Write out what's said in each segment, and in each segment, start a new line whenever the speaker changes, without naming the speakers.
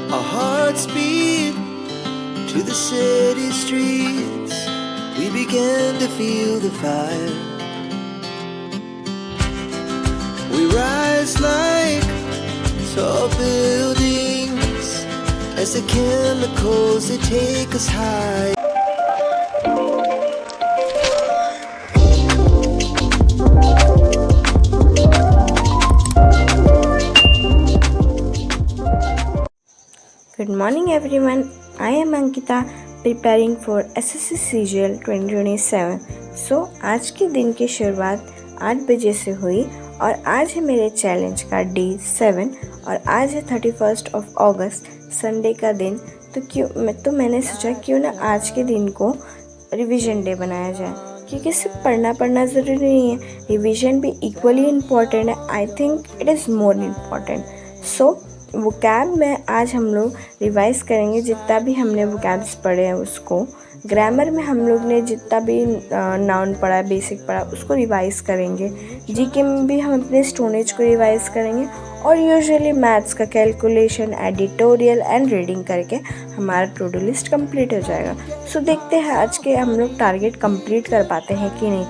Our hearts beat to the city streets. We began to feel the fire. We rise like tall buildings as the chemicals they take us high.
Good morning everyone. I am Ankita preparing for SSC CGL 2027. आज के दिन की शुरुआत 8 बजे से हुई और आज है मेरे चैलेंज का डे 7 और आज है 31 अगस्त संडे का दिन। तो मैंने सोचा क्यों ना आज के दिन को रिवीजन डे बनाया जाए, क्योंकि सिर्फ पढ़ना ज़रूरी नहीं है, रिवीजन भी इक्वली इम्पॉर्टेंट है। I think it is more important. So vocab में आज हम लोग रिवाइज़ करेंगे जितना भी हमने वोकैब्स पढ़े हैं उसको। ग्रामर में हम लोग ने जितना भी नाउन पढ़ा, बेसिक पढ़ा, उसको रिवाइज़ करेंगे। जीके में भी हम अपने स्टोनेज को रिवाइज़ करेंगे और यूजुअली मैथ्स का कैलकुलेशन, एडिटोरियल एंड रीडिंग करके हमारा टू डू लिस्ट कंप्लीट हो जाएगा। सो देखते हैं आज के हम लोग टारगेट कंप्लीट कर पाते हैं कि नहीं।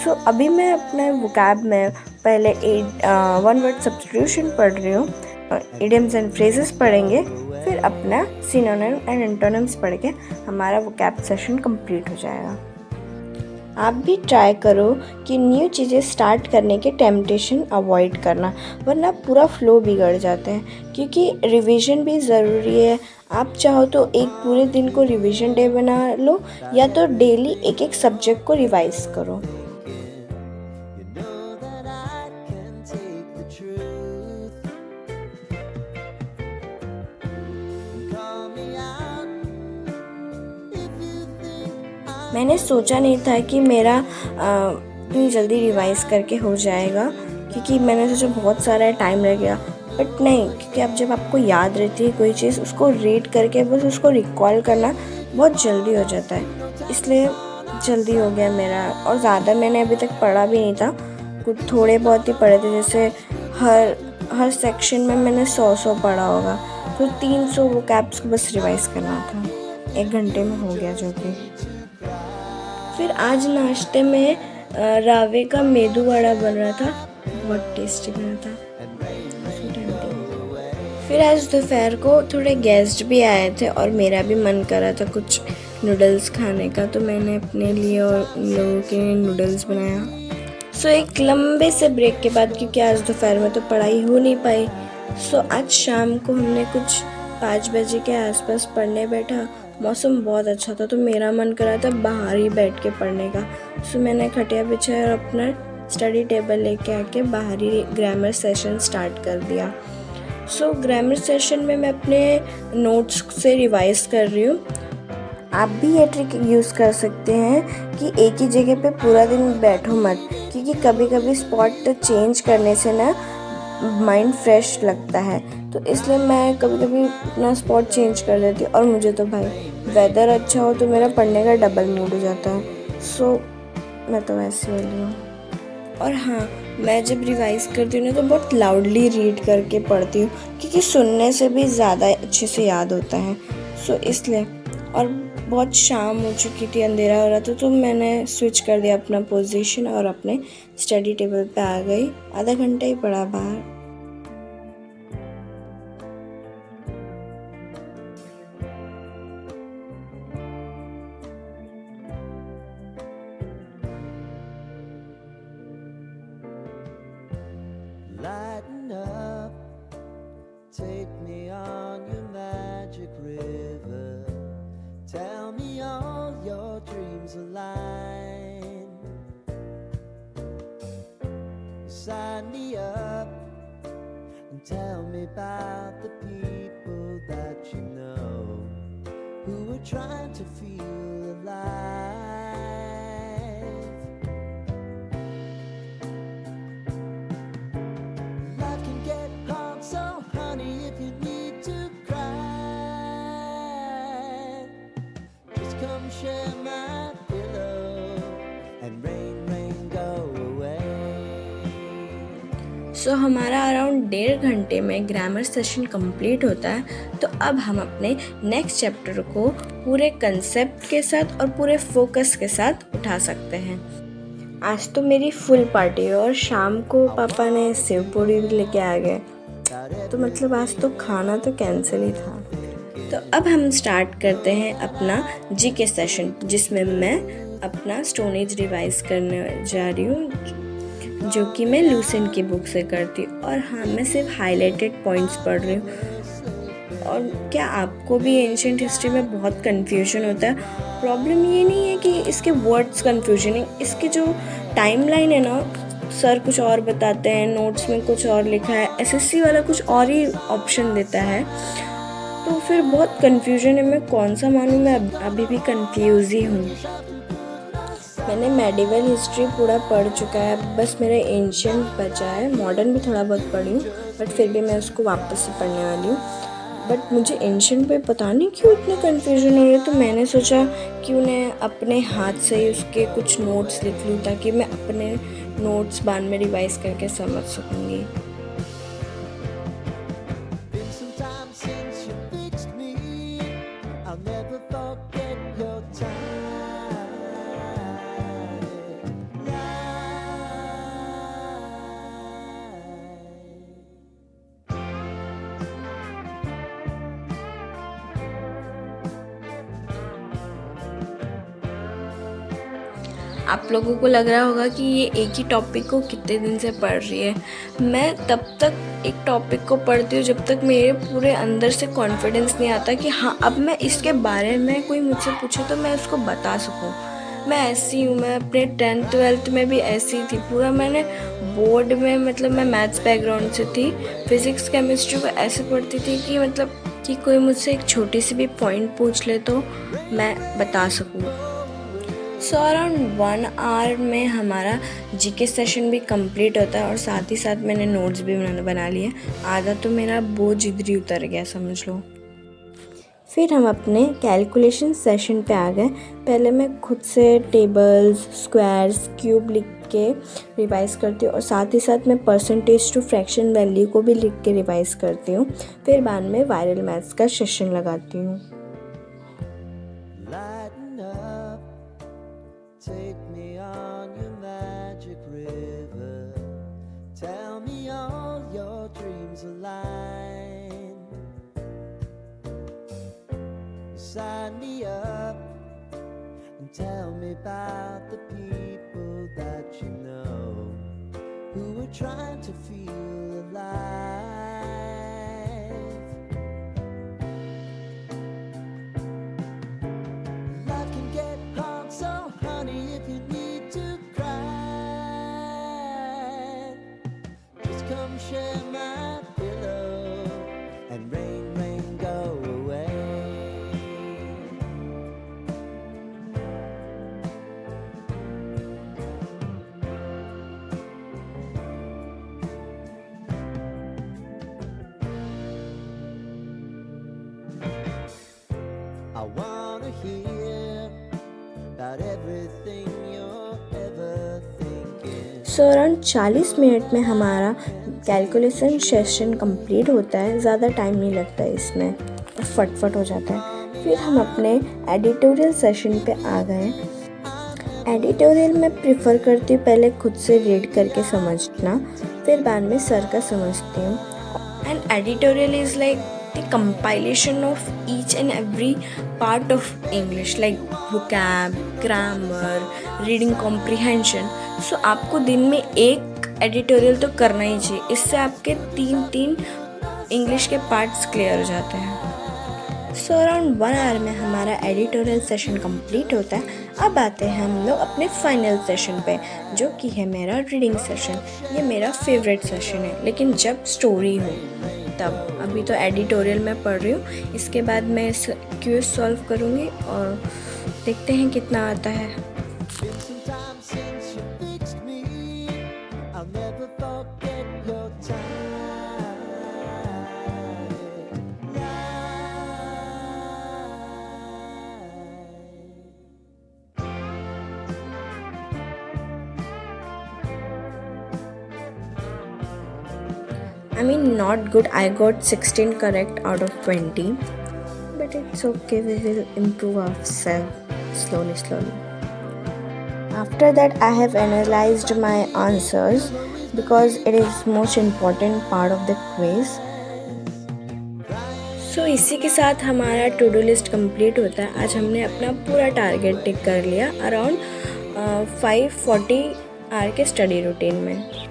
सो अभी मैं अपने वोकैब में पहले 1 वर्ड सब्स्टिट्यूशन पढ़ रही हूँ, इडियम्स एंड फ्रेजेस पढ़ेंगे, फिर अपना सिनोनिम एंड एंटोनिम्स पढ़ के हमारा वोकैब सेशन कंप्लीट हो जाएगा। आप भी ट्राई करो कि न्यू चीज़ें स्टार्ट करने के टेम्पटेशन अवॉइड करना, वरना पूरा फ्लो बिगड़ जाते हैं, क्योंकि रिवीजन भी ज़रूरी है। आप चाहो तो एक पूरे दिन को रिवीजन डे बना लो या तो डेली एक एक सब्जेक्ट को रिवाइज करो। मैंने सोचा नहीं था कि मेरा इतनी जल्दी रिवाइज़ करके हो जाएगा, क्योंकि मैंने सोचा बहुत सारा टाइम लगेगा, बट नहीं, क्योंकि अब जब आपको याद रहती है कोई चीज़, उसको रीड करके बस उसको रिकॉल करना बहुत जल्दी हो जाता है, इसलिए जल्दी हो गया मेरा। और ज़्यादा मैंने अभी तक पढ़ा भी नहीं था, कुछ थोड़े बहुत ही पढ़े थे, जैसे हर सेक्शन में मैंने 100 पढ़ा होगा, तो 300 वोकैब्स को बस रिवाइज़ करना था, 1 घंटे में हो गया जो कि। फिर आज नाश्ते में रावे का मेदू वड़ा बन रहा था, बहुत टेस्टी बना था। फिर आज दोपहर को थोड़े गेस्ट भी आए थे और मेरा भी मन कर रहा था कुछ नूडल्स खाने का, तो मैंने अपने लिए और उन लोगों के लिए नूडल्स बनाया। सो एक लंबे से ब्रेक के बाद, क्योंकि आज दोपहर में तो पढ़ाई हो नहीं पाई, सो आज शाम को हमने कुछ 5 बजे के आसपास पढ़ने बैठा। मौसम बहुत अच्छा था, तो मेरा मन कर रहा था बाहर ही बैठ के पढ़ने का। सो मैंने खटिया बिछाया और अपना स्टडी टेबल लेके आके बाहर ही ग्रामर सेशन स्टार्ट कर दिया। सो ग्रामर सेशन में मैं अपने नोट्स से रिवाइज कर रही हूँ। आप भी ये ट्रिक यूज़ कर सकते हैं कि एक ही जगह पे पूरा दिन बैठो मत, क्योंकि कभी कभी स्पॉट चेंज करने से ना माइंड फ्रेश लगता है, तो इसलिए मैं कभी कभी अपना स्पॉट चेंज कर देती हूँ। और मुझे तो भाई वेदर अच्छा हो तो मेरा पढ़ने का डबल मूड हो जाता है, सो मैं तो वैसे वाली हूँ। और हाँ, मैं जब रिवाइज़ करती हूँ ना तो बहुत लाउडली रीड करके पढ़ती हूँ, क्योंकि सुनने से भी ज़्यादा अच्छे से याद होता है, सो इसलिए। और बहुत शाम हो चुकी थी, अंधेरा हो रहा था, तो मैंने स्विच कर दिया अपना पोजीशन और अपने स्टडी टेबल पे आ गई। आधा घंटा ही पढ़ा बाहर।
Lighten up, take me on your magic river. Tell me all your dreams align. Sign me up and tell me about the people that you know who are trying to feel alive. Life can get hard, so honey, if you need to cry, just come share my pillow and rain, rain, go away.
सो हमारा around 1.5 घंटे में grammar session complete होता है। तो अब हम अपने next chapter को पूरे कंसेप्ट के साथ और पूरे फोकस के साथ उठा सकते हैं। आज तो मेरी फुल पार्टी है और शाम को पापा ने सेव पूरी भी लेके आ गए, तो मतलब आज तो खाना तो कैंसिल ही था। तो अब हम स्टार्ट करते हैं अपना जीके सेशन, जिसमें मैं अपना स्टोन एज रिवाइज करने जा रही हूँ, जो कि मैं लूसेंट की बुक से करती हूँ। और हाँ, मैं सिर्फ हाईलाइटेड पॉइंट्स पढ़ रही हूँ। और क्या आपको भी एंशिएंट हिस्ट्री में बहुत कन्फ्यूजन होता है? प्रॉब्लम ये नहीं है कि इसके वर्ड्स कन्फ्यूजन है, इसके जो टाइमलाइन है ना, सर कुछ और बताते हैं, नोट्स में कुछ और लिखा है, एसएससी वाला कुछ और ही ऑप्शन देता है, तो फिर बहुत कन्फ्यूजन है। मैं कौन सा मानूं? मैं अभी भी कंफ्यूज ही हूँ। मैंने मेडिवल हिस्ट्री पूरा पढ़ चुका है, बस मेरा एंशिएंट बचा है। मॉडर्न भी थोड़ा बहुत पढ़ी हूँ, बट फिर भी मैं उसको वापस से पढ़ने वाली हूँ। बट मुझे एंशिएंट पे पता नहीं क्यों इतने कन्फ्यूजन हो रहे, तो मैंने सोचा क्यों न अपने हाथ से ही उसके कुछ नोट्स लिख लूँ, ताकि मैं अपने नोट्स बाद में रिवाइज करके समझ सकूँगी। आप लोगों को लग रहा होगा कि ये एक ही टॉपिक को कितने दिन से पढ़ रही है। मैं तब तक एक टॉपिक को पढ़ती हूँ जब तक मेरे पूरे अंदर से कॉन्फिडेंस नहीं आता कि हाँ, अब मैं इसके बारे में कोई मुझसे पूछे तो मैं उसको बता सकूँ। मैं ऐसी हूँ, मैं अपने 10th 12th में भी ऐसी थी। पूरा मैंने बोर्ड में, मतलब मैं मैथ्स बैकग्राउंड से थी, फिज़िक्स केमिस्ट्री को ऐसे पढ़ती थी कि मतलब कि कोई मुझसे एक छोटी सी भी पॉइंट पूछ ले तो मैं बता सकूँ। सो अराउंड 1 आवर में हमारा जीके सेशन भी कंप्लीट होता है, और साथ ही साथ मैंने नोट्स भी बना लिए। आधा तो मेरा बोझ इधर ही उतर गया, समझ लो। फिर हम अपने कैलकुलेशन सेशन पे आ गए। पहले मैं खुद से टेबल्स, स्क्वायर्स, क्यूब लिख के रिवाइज़ करती हूँ, और साथ ही साथ मैं परसेंटेज टू फ्रैक्शन वैल्यू को भी लिख के रिवाइज़ करती हूँ। फिर बाद में वायरल मैथ्स का सेशन लगाती हूँ।
Take me on your magic river. Tell me all your dreams align. Sign me up and tell me about the people that you know who are trying to feel alive. Life can get hard, so honey, if you need to cry, just come share my pillow and rain, rain, go away. I wanna hear about everything you're ever thinking.
So around 40 minute में हमारा calculation session complete होता है। ज़्यादा time नहीं लगता है इसमें, और फटफट हो जाता है। फिर हम अपने एडिटोरियल सेशन पे आ गए। एडिटोरियल में प्रेफर करती हूँ पहले खुद से रीड करके समझना, फिर बाद में सर का समझती हूँ। And editorial is like the compilation of each and every part of English, like vocab, grammar, reading comprehension. So आपको दिन में एक एडिटोरियल तो करना ही चाहिए, इससे आपके 3 इंग्लिश के पार्ट्स क्लियर हो जाते हैं। सो अराउंड 1 आवर में हमारा एडिटोरियल सेशन कंप्लीट होता है। अब आते हैं हम लोग अपने फाइनल सेशन पे, जो कि है मेरा रीडिंग सेशन। ये मेरा फेवरेट सेशन है, लेकिन जब स्टोरी हो तब। अभी तो एडिटोरियल में पढ़ रही हूँ, इसके बाद मैं क्विज सॉल्व करूँगी और देखते हैं कितना आता है। I mean, not good. I got 16 correct out of 20. But it's okay, we will improve ourselves slowly. After that, I have analyzed my answers because it is most important part of the quiz. So इसी के साथ हमारा to do list complete होता है. आज हमने अपना पूरा टारगेट टिक कर लिया अराउंड 5:40 आवर के स्टडी रूटीन में.